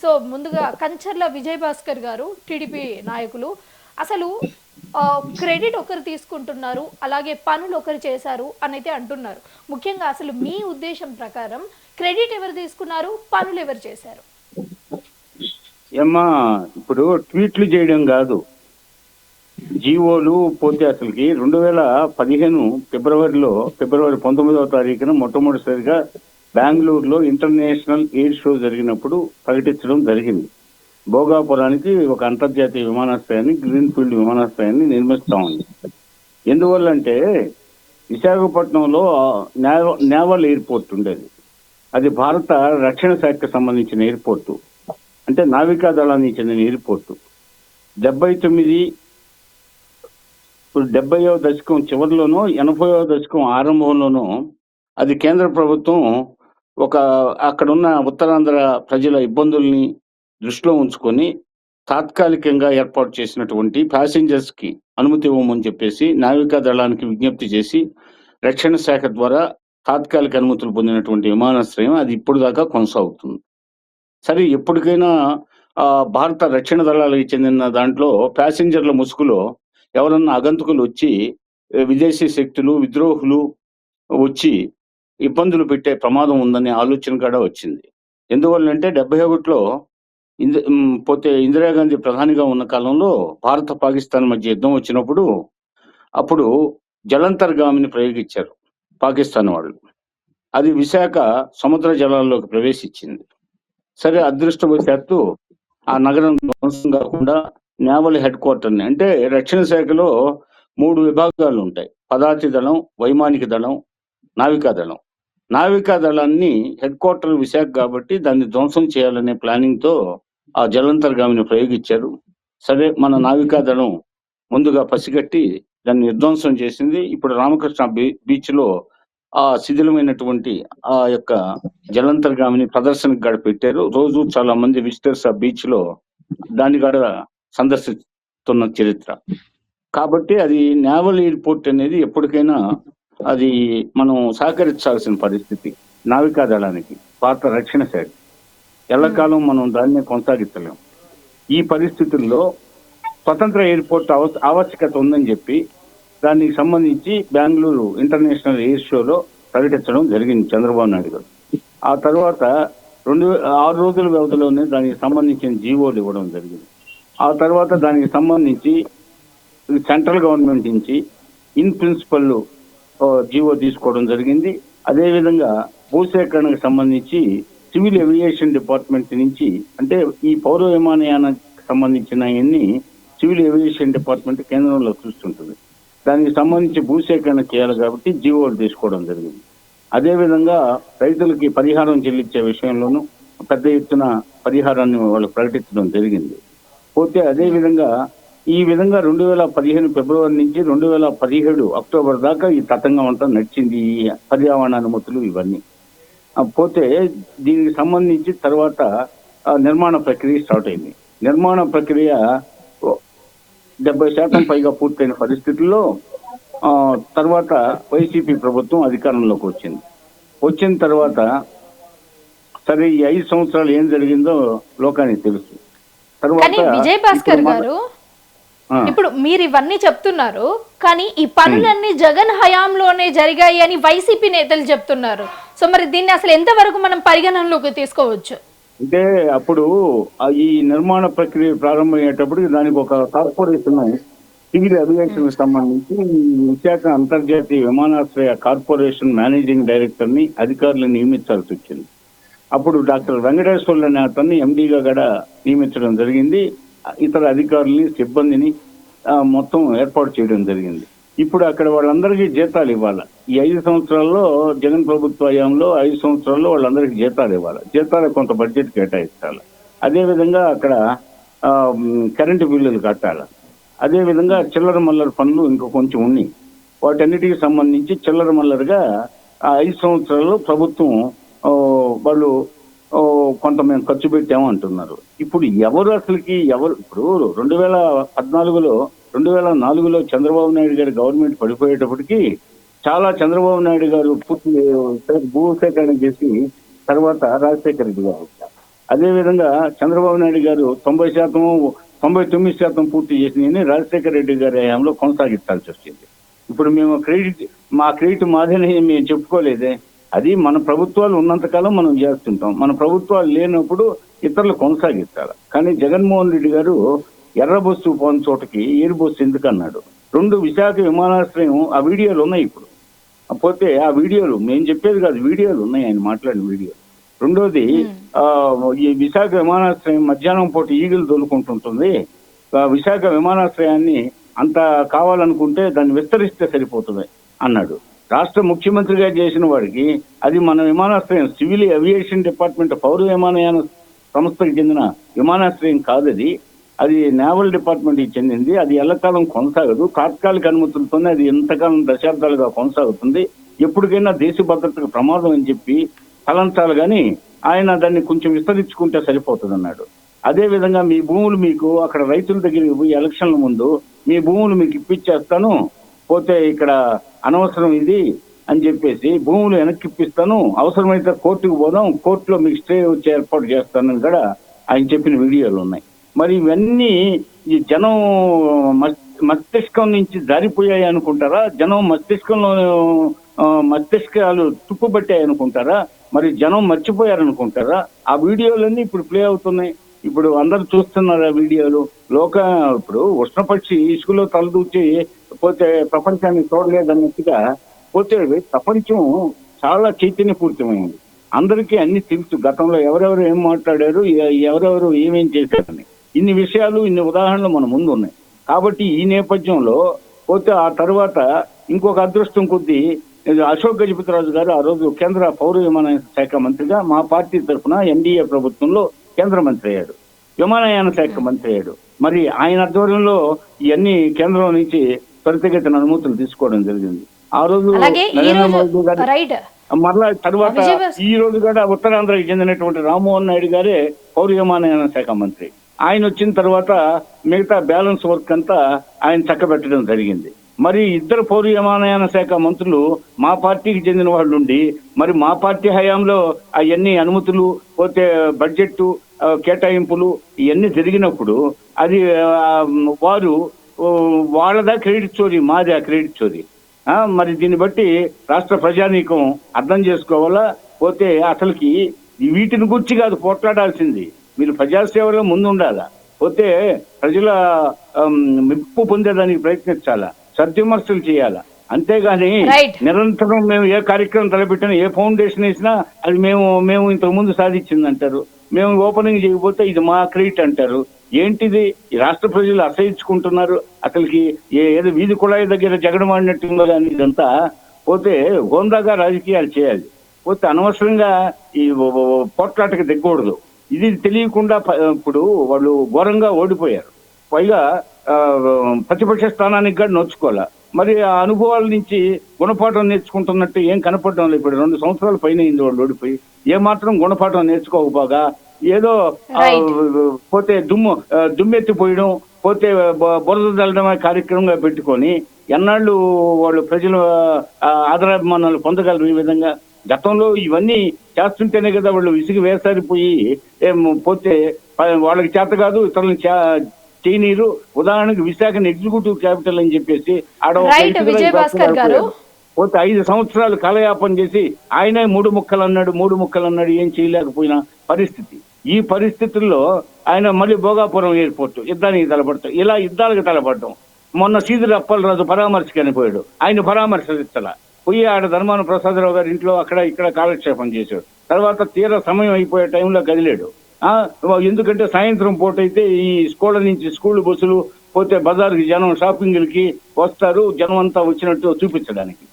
So ముందుగా కంచర్ల విజయ్ భాస్కర్ గారు TDP నాయకులు అసలు క్రెడిట్ ఒకరు తీసుకుంటున్నారు, అలాగే పనులు ఒకరు చేశారు అని అయితే అంటున్నారు. ముఖ్యంగా అసలు మీ ఉద్దేశం ప్రకారం క్రెడిట్ ఎవరు తీసుకున్నారు, పనులు ఎవరు చేశారు? ఏమ్మా, ఇప్పుడు ట్వీట్లు చేయడం కాదు, జీవోలు పోతే అసలుకి 2015 ఫిబ్రవరి 19వ తారీఖున మొట్టమొదటిసారిగా బెంగళూరులో ఇంటర్నేషనల్ ఎయిర్ షో జరిగినప్పుడు ప్రకటించడం జరిగింది. భోగాపురానికి ఒక అంతర్జాతీయ విమానాశ్రయాన్ని, గ్రీన్ ఫీల్డ్ విమానాశ్రయాన్ని నిర్మిస్తా ఉంది. ఎందువల్లంటే విశాఖపట్నంలో నేవల్ ఎయిర్పోర్ట్ ఉండేది. అది భారత రక్షణ శాఖకు సంబంధించిన ఎయిర్పోర్టు, అంటే నావికా దళానికి చెందిన ఎయిర్పోర్టు. 79 ఇప్పుడు 70వ దశకం చివరిలోనూ 80వ దశకం ఆరంభంలోనూ అది కేంద్ర ప్రభుత్వం అక్కడున్న ఉత్తరాంధ్ర ప్రజల ఇబ్బందుల్ని దృష్టిలో ఉంచుకొని తాత్కాలికంగా ఏర్పాటు చేసినటువంటి ప్యాసింజర్స్ కి అనుమతి ఇవ్వమని చెప్పేసి నావికా దళానికి విజ్ఞప్తి చేసి రక్షణ శాఖ ద్వారా తాత్కాలిక అనుమతులు పొందినటువంటి విమానాశ్రయం అది ఇప్పుడు దాకా కొనసాగుతుంది. సరే, ఎప్పటికైనా భారత రక్షణ దళాలకు చెందిన దాంట్లో ప్యాసింజర్ల ముసుగులో ఎవరన్నా అగంతకులు వచ్చి విదేశీ శక్తులు, విద్రోహులు వచ్చి ఇబ్బందులు పెట్టే ప్రమాదం ఉందనే ఆలోచన కూడా వచ్చింది. ఎందువల్లంటే 71లో పోతే ఇందిరాగాంధీ ప్రధానిగా ఉన్న కాలంలో భారత పాకిస్తాన్ మధ్య యుద్ధం వచ్చినప్పుడు అప్పుడు జలంతర్గామిని ప్రయోగించారు పాకిస్తాన్ వాళ్ళు. అది విశాఖ సముద్ర జలాల్లోకి ప్రవేశించింది. సరే, అదృష్టవశాత్తు ఆ నగరం ధ్వంసం కాకుండా నేవల్ హెడ్ క్వార్టర్ని, అంటే రక్షణ శాఖలో 3 విభాగాలు ఉంటాయి: పదాతి దళం, వైమానిక దళం, నావికా దళం. నావికా దళాన్ని హెడ్ క్వార్టర్ విశాఖ కాబట్టి దాన్ని ధ్వంసం చేయాలనే ప్లానింగ్ తో ఆ జలంతర్గామిని ప్రయోగించారు. సరే, మన నావికా దళం ముందుగా పసిగట్టి దాన్ని విధ్వంసం చేసింది. ఇప్పుడు రామకృష్ణ బీచ్ లో ఆ శిథిలమైనటువంటి ఆ యొక్క జలంతర్గామిని ప్రదర్శనకు గడ పెట్టారు. రోజు చాలా మంది విజిటర్స్ ఆ బీచ్ లో దాన్ని గడ సందర్శిస్తున్న చరిత్ర. కాబట్టి అది నేవల్ ఎయిర్పోర్ట్ అనేది ఎప్పటికైనా అది మనం సహకరించాల్సిన పరిస్థితి. నావికా దళానికి, భారత రక్షణ శాఖ ఎల్లకాలం మనం దాన్నే కొనసాగించలేం. ఈ పరిస్థితుల్లో స్వతంత్ర ఎయిర్పోర్ట్ ఆవశ్యకత ఉందని చెప్పి దానికి సంబంధించి బెంగళూరు ఇంటర్నేషనల్ ఎయిర్ షోలో ప్రకటించడం జరిగింది చంద్రబాబు నాయుడు గారు. ఆ తర్వాత 6 రోజుల వ్యవధిలోనే దానికి సంబంధించిన జీవోలు ఇవ్వడం జరిగింది. ఆ తర్వాత దానికి సంబంధించి సెంట్రల్ గవర్నమెంట్ నుంచి ఇన్ ప్రిన్సిపల్ జీవో తీసుకోవడం జరిగింది. అదేవిధంగా భూసేకరణకు సంబంధించి సివిల్ ఏవియేషన్ డిపార్ట్మెంట్ నుంచి, అంటే ఈ పౌర విమానయానానికి సంబంధించిన అన్ని సివిల్ ఏవియేషన్ డిపార్ట్మెంట్ కేంద్రంలో చూస్తుంటుంది. దానికి సంబంధించి భూసేకరణ చేయాలి కాబట్టి జీవోలు తీసుకోవడం జరిగింది. అదేవిధంగా రైతులకి పరిహారం చెల్లించే విషయంలోనూ పెద్ద ఎత్తున పరిహారాన్ని వాళ్ళు ప్రకటించడం జరిగింది. పోతే అదేవిధంగా ఈ విధంగా 2015 ఫిబ్రవరి నుంచి 2017 అక్టోబర్ దాకా ఈ తతంగం అంతా నడిచింది, ఈ పర్యావరణ అనుమతులు ఇవన్నీ. పోతే దీనికి సంబంధించి తర్వాత నిర్మాణ ప్రక్రియ స్టార్ట్ అయింది. నిర్మాణ ప్రక్రియ 70% పైగా పూర్తయిన పరిస్థితుల్లో తర్వాత వైసీపీ ప్రభుత్వం అధికారంలోకి వచ్చిన తర్వాత సరే, ఈ 5 సంవత్సరాలు ఏం జరిగిందో లోకానికి తెలుసు. తర్వాత విజయ్ భాస్కర్ గారు, ఇప్పుడు మీరు ఇవన్నీ చెప్తున్నారు, కానీ ఈ పనులన్నీ జగన్ హయాంలోనే జరిగాయి అని వైసీపీ నేతలు చెప్తున్నారు. సో మరి దీన్ని అసలు ఎంతవరకు మనం పరిగణనలోకి తీసుకోవచ్చు? అంటే అప్పుడు ఈ నిర్మాణ ప్రక్రియ ప్రారంభమయ్యేటప్పుడు దానికి ఒక కార్పొరేషన్, సివిల్ ఏవియేషన్ సంబంధించి విశాఖ అంతర్జాతీయ విమానాశ్రయ కార్పొరేషన్ మేనేజింగ్ డైరెక్టర్ ని అధికారులను నియమించాల్సి వచ్చింది. అప్పుడు డాక్టర్ వెంకటేశ్వర్లు అనే అతన్ని ఎండీగా కూడా నియమించడం జరిగింది. ఇతర అధికారులని, సిబ్బందిని మొత్తం ఏర్పాటు చేయడం జరిగింది. ఇప్పుడు అక్కడ వాళ్ళందరికీ జీతాలు ఇవ్వాలి. ఈ 5 సంవత్సరాల్లో జగన్ ప్రభుత్వ హయాంలో 5 సంవత్సరాల్లో వాళ్ళందరికీ జీతాలు ఇవ్వాలి. జీతాలు కొంత బడ్జెట్ కేటాయించాలి. అదేవిధంగా అక్కడ కరెంటు బిల్లులు కట్టాలి. అదేవిధంగా చిల్లర మల్లర పనులు ఇంకా కొంచెం ఉన్నాయి. వాటన్నిటికి సంబంధించి చిల్లర మల్లరగా ఆ 5 సంవత్సరాల్లో ప్రభుత్వం వాళ్ళు కొంత మేము ఖర్చు పెట్టామంటున్నారు. ఇప్పుడు ఎవరు ఇప్పుడు 2004లో చంద్రబాబు నాయుడు గారి గవర్నమెంట్ పడిపోయేటప్పటికి చాలా చంద్రబాబు నాయుడు గారు పూర్తి భూసేకరణ చేసి తర్వాత రాజశేఖర రెడ్డి గారు వచ్చారు. అదేవిధంగా చంద్రబాబు నాయుడు గారు 90%, 99% పూర్తి చేసినవి రాజశేఖర రెడ్డి గారి హయాంలో కొనసాగించాల్సి వచ్చింది. ఇప్పుడు మేము మా క్రెడిట్ మాదని మేము చెప్పుకోలేదే. అది మన ప్రభుత్వాలు ఉన్నంతకాలం మనం చేస్తుంటాం. మన ప్రభుత్వాలు లేనప్పుడు ఇతరులు కొనసాగించాలి. కానీ జగన్మోహన్ రెడ్డి గారు ఎర్ర బస్సు పోని చోటకి ఏరు బస్సు ఎందుకు అన్నాడు. 2 విశాఖ విమానాశ్రయం ఆ వీడియోలు ఉన్నాయి. ఇప్పుడు పోతే ఆ వీడియోలు మేము చెప్పేది కాదు, వీడియోలు ఉన్నాయి, ఆయన మాట్లాడిన వీడియోలు. రెండోది ఈ విశాఖ విమానాశ్రయం మధ్యాహ్నం పూట ఈగలు తోలుకుంటుంటుంది. విశాఖ విమానాశ్రయాన్ని అంత కావాలనుకుంటే దాన్ని విస్తరిస్తే సరిపోతుంది అన్నాడు. రాష్ట్ర ముఖ్యమంత్రిగా చేసిన వాడికి అది మన విమానాశ్రయం సివిల్ ఏవియేషన్ డిపార్ట్మెంట్ పౌర విమానయాన సంస్థకి చెందిన విమానాశ్రయం కాదది. అది నేవల్ డిపార్ట్మెంట్కి చెందింది. అది ఎల్లకాలం కొనసాగదు. తాత్కాలిక అనుమతులతోనే అది ఎంతకాలం దశాబ్దాలుగా కొనసాగుతుంది. ఎప్పటికైనా దేశ భద్రతకు ప్రమాదం అని చెప్పి తలంచాలి, కానీ ఆయన దాన్ని కొంచెం విస్తరించుకుంటే సరిపోతుంది అన్నాడు. అదే విధంగా మీ భూములు మీకు అక్కడ రైతుల దగ్గరికి పోయి ఎలక్షన్ల ముందు మీ భూములు మీకు ఇప్పించేస్తాను, పోతే ఇక్కడ అనవసరం ఇది అని చెప్పేసి భూములు వెనక్కి ఇప్పిస్తాను, అవసరమైతే కోర్టుకు పోదాం, కోర్టులో మీకు స్టే వచ్చే ఏర్పాటు చేస్తానని కూడా ఆయన చెప్పిన వీడియోలు ఉన్నాయి. మరి ఇవన్నీ ఈ జనం మస్తిష్కం నుంచి జారిపోయాయి అనుకుంటారా? జనం మస్తిష్కాలు తుప్పుబట్టాయి అనుకుంటారా? మరి జనం మర్చిపోయారనుకుంటారా? ఆ వీడియోలన్నీ ఇప్పుడు ప్లే అవుతున్నాయి. ఇప్పుడు అందరు చూస్తున్నారు ఆ వీడియోలు. ఇప్పుడు ఉష్ణపక్షి ఇసుకలో తలదూచి పోతే ప్రపంచాన్ని చూడలేదన్నట్టుగా పోతే ప్రపంచం చాలా చైతన్యపూరితమైంది. అందరికీ అన్ని తెలుసు గతంలో ఎవరెవరు ఏం మాట్లాడారు, ఎవరెవరు ఏమేం చేశారని. ఇన్ని విషయాలు, ఇన్ని ఉదాహరణలు మన ముందు ఉన్నాయి. కాబట్టి ఈ నేపథ్యంలో పోతే ఆ తర్వాత ఇంకొక అదృష్టం కొద్దీ అశోక్ గజపతిరాజు గారు ఆ రోజు కేంద్ర పౌర విమానయాన శాఖ మంత్రిగా మా పార్టీ తరఫున ఎన్డీఏ ప్రభుత్వంలో కేంద్ర మంత్రి అయ్యాడు, విమానయాన శాఖ మంత్రి అయ్యాడు. మరి ఆయన ఆధ్వర్యంలో ఇవన్నీ కేంద్రం నుంచి త్వరితగతిన అనుమతులు తీసుకోవడం జరిగింది. ఆ రోజు నరేంద్ర మోదీ గారు మరలా తర్వాత ఈ రోజు కూడా ఉత్తరాంధ్రకి చెందినటువంటి రామ్మోహన్ నాయుడు గారే పౌర విమానయాన శాఖ మంత్రి. ఆయన వచ్చిన తర్వాత మిగతా బ్యాలెన్స్ వర్క్ అంతా ఆయన చక్కబెట్టడం జరిగింది. మరి ఇద్దరు పౌర విమానయాన శాఖ మంత్రులు మా పార్టీకి చెందిన వాళ్ళు ఉండి మరి మా పార్టీ హయాంలో అవన్నీ అనుమతులు పోతే బడ్జెట్ కేటాయింపులు ఇవన్నీ జరిగినప్పుడు అది వారు వాళ్ళదా క్రెడిట్ చోరీ, మాదా క్రెడిట్ చోరీ? మరి దీన్ని బట్టి రాష్ట్ర ప్రజానీకం అర్థం చేసుకోవాలా. పోతే అసలుకి వీటిని గురించి కాదు పోట్లాడాల్సింది, మీరు ప్రజాసేవలో ముందు ఉండాలా. పోతే ప్రజల మెప్పు పొందేదానికి ప్రయత్నించాలా, సద్విమర్శలు చేయాలా. అంతేగాని నిరంతరం మేము ఏ కార్యక్రమం తలపెట్టినా, ఏ ఫౌండేషన్ వేసినా అది మేము ఇంతకు ముందు సాధించింది అంటారు. మేము ఓపెనింగ్ చేయకపోతే ఇది మా క్రెడిట్ అంటారు. ఏంటిది? ఈ రాష్ట్ర ప్రజలు అసహించుకుంటున్నారు. అసలుకి ఏదో వీధి కుళాయి దగ్గర జగడమాడినట్టుందో కానీ ఇదంతా పోతే హోందాగా రాజకీయాలు చేయాలి. పోతే అనవసరంగా ఈ పోట్లాటకి దిగకూడదు. ఇది తెలియకుండా ఇప్పుడు వాళ్ళు ఘోరంగా ఓడిపోయారు. పైగా ప్రతిపక్ష స్థానానికి కూడా నోచుకోవాలా. మరి ఆ అనుభవాల నుంచి గుణపాఠం నేర్చుకుంటున్నట్టు ఏం కనపడడం లేదు. ఇప్పుడు 2 సంవత్సరాల పైన అయింది వాళ్ళు ఓడిపోయి. ఏమాత్రం గుణపాఠం నేర్చుకోకపోగా ఏదో పోతే దుమ్మెత్తిపోయడం, పోతే బురద చల్లడమే కార్యక్రమంగా పెట్టుకొని ఎన్నాళ్ళు వాళ్ళు ప్రజల ఆదరాభిమానాలు పొందగలరు? ఈ విధంగా గతంలో ఇవన్నీ చేస్తుంటేనే కదా వాళ్ళు విసిగి వేసారిపోయి పోతే వాళ్ళకి చేత కాదు, ఇతరులను చేయనీరు. ఉదాహరణకు విశాఖని ఎగ్జిక్యూటివ్ క్యాపిటల్ అని చెప్పేసి పోతే 5 సంవత్సరాలు కాలయాపన చేసి ఆయనే 3 ముక్కలు అన్నాడు, ఏం చేయలేకపోయిన పరిస్థితి. ఈ పరిస్థితుల్లో ఆయన మళ్ళీ భోగాపురం ఎయిర్పోర్ట్ యుద్ధానికి తలపడతాం, ఇలా యుద్ధాలకు తలపడటం. మొన్న సీదిరి అప్పలరాజు పరామర్శకి అనిపోయాడు, ఆయన పరామర్శించాల పోయి ఆడ ధర్మాన ప్రసాదరావు గారి ఇంట్లో అక్కడ ఇక్కడ కాలక్షేపం చేశాడు. తర్వాత తీర సమయం అయిపోయే టైంలో కదిలాడు. ఎందుకంటే సాయంత్రం పూట అయితే ఈ స్కూల్ బస్సులు పోతే బజార్కి జనం షాపింగ్లకి వస్తారు, జనం అంతా వచ్చినట్టు చూపించడానికి.